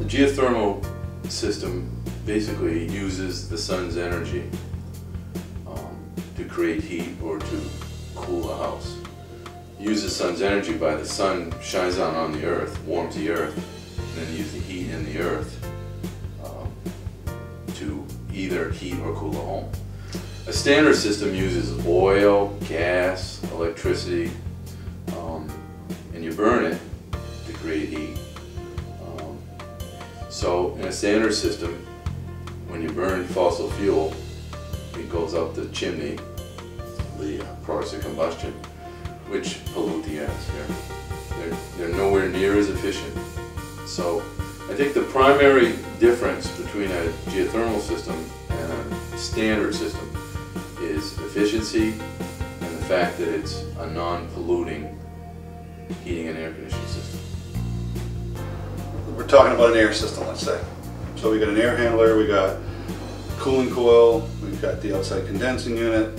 The geothermal system basically uses the sun's energy to create heat or to cool a house. It uses the sun's energy by the sun shines down on the earth, warms the earth, and then use the heat in the earth to either heat or cool a home. A standard system uses oil, gas, electricity, and you burn it to create heat. So in a standard system, when you burn fossil fuel, it goes up the chimney, the products of combustion, which pollute the atmosphere. They're nowhere near as efficient. So I think the primary difference between a geothermal system and a standard system is efficiency and the fact that it's a non-polluting heating and air conditioning system. We're talking about an air system, let's say. So we got an air handler, we got cooling coil, we've got the outside condensing unit,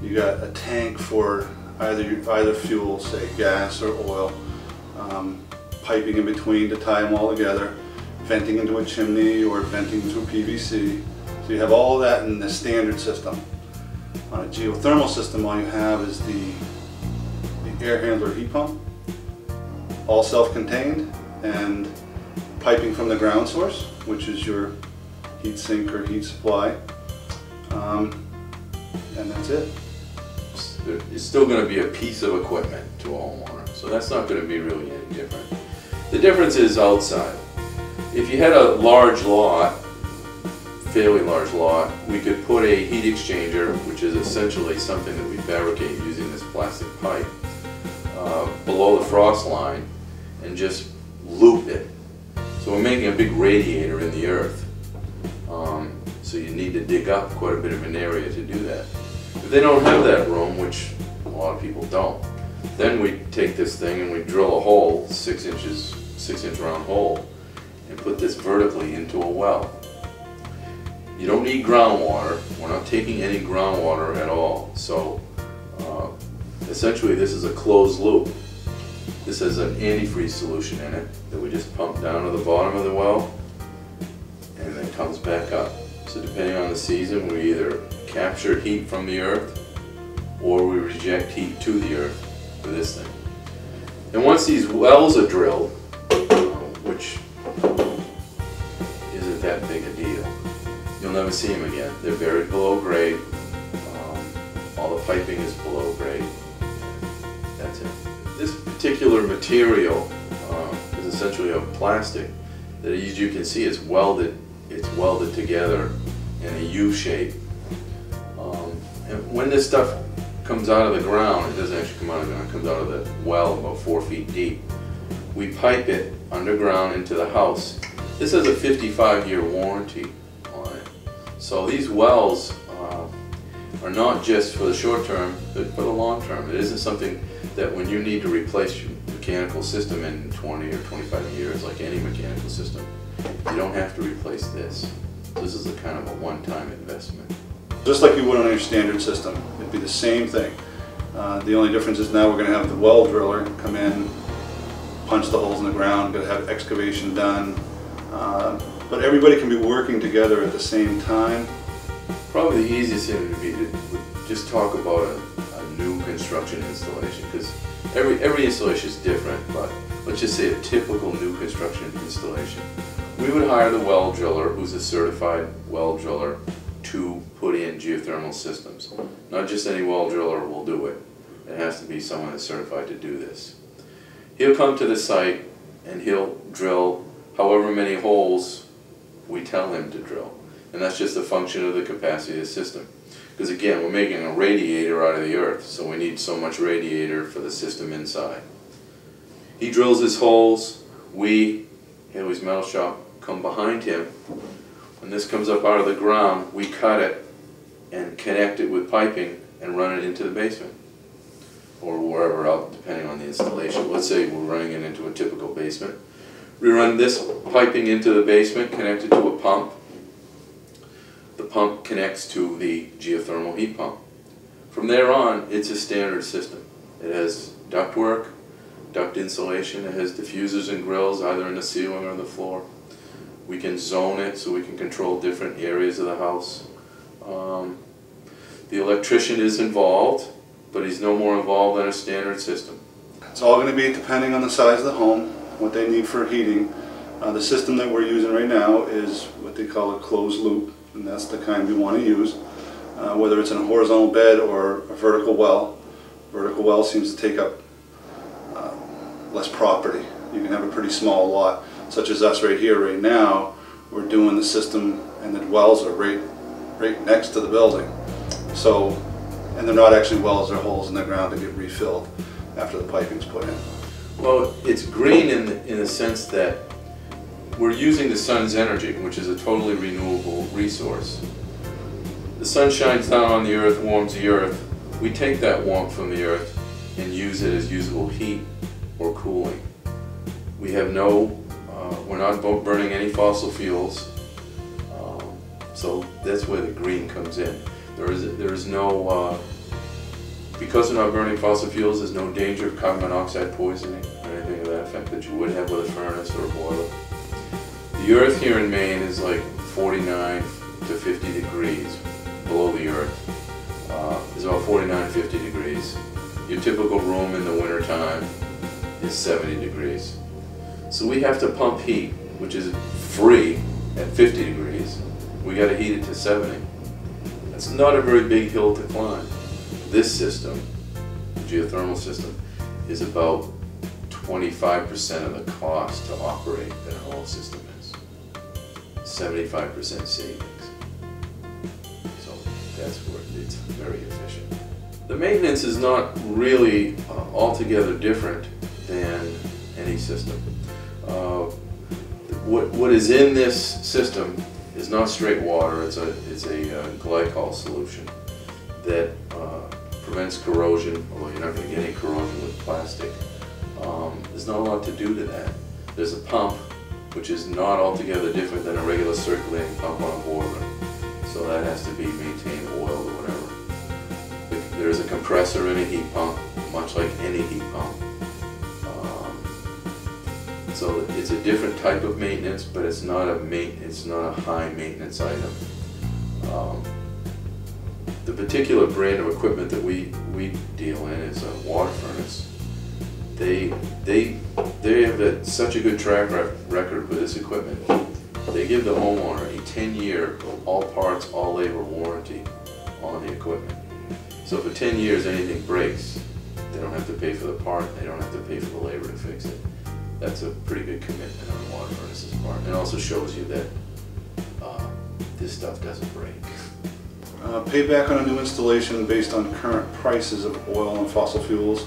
you got a tank for either fuel, say gas or oil, piping in between to tie them all together, venting into a chimney or venting through PVC. So you have all of that in the standard system. On a geothermal system, all you have is the air handler heat pump, all self-contained, and piping from the ground source, which is your heat sink or heat supply, and that's it. It's still going to be a piece of equipment to a homeowner, so that's not going to be really any different. The difference is outside. If you had a large lot, fairly large lot, we could put a heat exchanger, which is essentially something that we fabricate using this plastic pipe, below the frost line and just loop it. So we're making a big radiator in the earth. So you need to dig up quite a bit of an area to do that. If they don't have that room, which a lot of people don't, then we take this thing and we drill a hole, 6 inch round hole, and put this vertically into a well. You don't need groundwater. We're not taking any groundwater at all. So essentially this is a closed loop. This has an antifreeze solution in it that we just pump down to the bottom of the well and then comes back up. So depending on the season, we either capture heat from the earth or we reject heat to the earth with this thing. And once these wells are drilled, which isn't that big a deal, you'll never see them again. They're buried below grade. All the piping is below grade. That's it. This particular material is essentially a plastic that, as you can see, is welded. It's welded together in a U shape. And when this stuff comes out of the ground, it doesn't actually come out of the ground, it comes out of the well about 4 feet deep. We pipe it underground into the house. This has a 55-year warranty on it. So these wells are not just for the short term, but for the long term. It isn't something that when you need to replace your mechanical system in 20 or 25 years, like any mechanical system, you don't have to replace this. This is a kind of a one-time investment. Just like you would on your standard system, it'd be the same thing. The only difference is now we're going to have the well driller come in, punch the holes in the ground, going to have excavation done. But everybody can be working together at the same time. Probably the easiest thing would be to just talk about a new construction installation, because every installation is different, but let's just say a typical new construction installation. We would hire the well driller, who's a certified well driller, to put in geothermal systems. Not just any well driller will do it. It has to be someone that's certified to do this. He'll come to the site and he'll drill however many holes we tell him to drill. And that's just a function of the capacity of the system. Because again, we're making a radiator out of the earth, so we need so much radiator for the system inside. He drills his holes, we, Haley's Metal Shop, come behind him. When this comes up out of the ground, we cut it and connect it with piping and run it into the basement. Or wherever else, depending on the installation. Let's say we're running it into a typical basement. We run this piping into the basement, connected to a pump. The pump connects to the geothermal heat pump. From there on, it's a standard system. It has ductwork, duct insulation, it has diffusers and grills either in the ceiling or the floor. We can zone it so we can control different areas of the house. The electrician is involved, but he's no more involved than a standard system. It's all going to be depending on the size of the home, what they need for heating. The system that we're using right now is what they call a closed loop, and that's the kind we want to use. Whether it's in a horizontal bed or a vertical well. Vertical well seems to take up less property. You can have a pretty small lot, such as us right here right now. We're doing the system and the wells are right next to the building. So, and they're not actually wells, they're holes in the ground to get refilled after the piping's put in. Well, it's green in the sense that we're using the sun's energy, which is a totally renewable resource. The sun shines down on the earth, warms the earth. We take that warmth from the earth and use it as usable heat or cooling. We have we're not burning any fossil fuels, so that's where the green comes in. There's no, because we're not burning fossil fuels, there's no danger of carbon monoxide poisoning or anything of that effect that you would have with a furnace or a boiler. The earth here in Maine is like 49 to 50 degrees below the earth. It's about 49 to 50 degrees. Your typical room in the winter time is 70 degrees. So we have to pump heat, which is free at 50 degrees. We got to heat it to 70. That's not a very big hill to climb. This system, the geothermal system, is about 25% of the cost to operate that a whole system is. 75% savings. So that's where it's very efficient. The maintenance is not really altogether different than any system. What is in this system is not straight water. It's a glycol solution that prevents corrosion, although you're not going to get any corrosion with plastic. There's not a lot to do to that. There's a pump, which is not altogether different than a regular circulating pump on a boiler. So that has to be maintained, oiled or whatever. There's a compressor in a heat pump, much like any heat pump. So it's a different type of maintenance, but it's not a high maintenance item. The particular brand of equipment that we deal in is a water furnace. They have such a good track record with this equipment. They give the homeowner a 10-year all parts, all labor warranty on the equipment. So for 10 years anything breaks, they don't have to pay for the part, they don't have to pay for the labor to fix it. That's a pretty good commitment on the water furnace's part. And it also shows you that this stuff doesn't break. Payback on a new installation based on current prices of oil and fossil fuels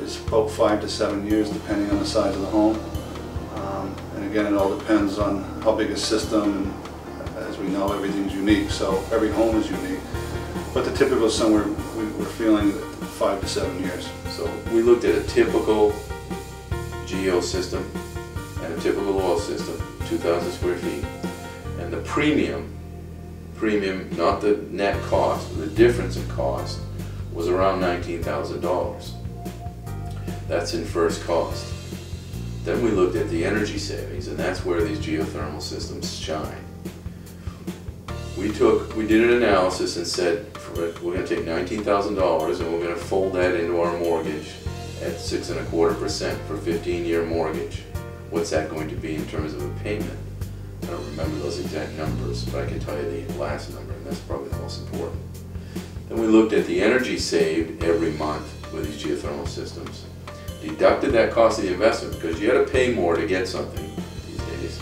is about 5 to 7 years, depending on the size of the home. And again, it all depends on how big a system. As we know, everything's unique, so every home is unique. But the typical somewhere we're feeling 5 to 7 years. So we looked at a typical geo system and a typical oil system, 2,000 square feet, and the premium, not the net cost, but the difference in cost was around $19,000. That's in first cost. Then we looked at the energy savings, and that's where these geothermal systems shine. We did an analysis and said we're going to take $19,000 and we're going to fold that into our mortgage at 6.25% for a 15-year mortgage. What's that going to be in terms of a payment? I don't remember those exact numbers, but I can tell you the last number, and that's probably the most important. Then we looked at the energy saved every month with these geothermal systems. Deducted that cost of the investment, because you had to pay more to get something these days.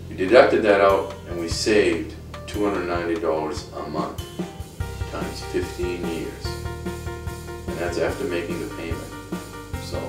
We deducted that out and we saved $290 a month times 15 years. And that's after making the payment. So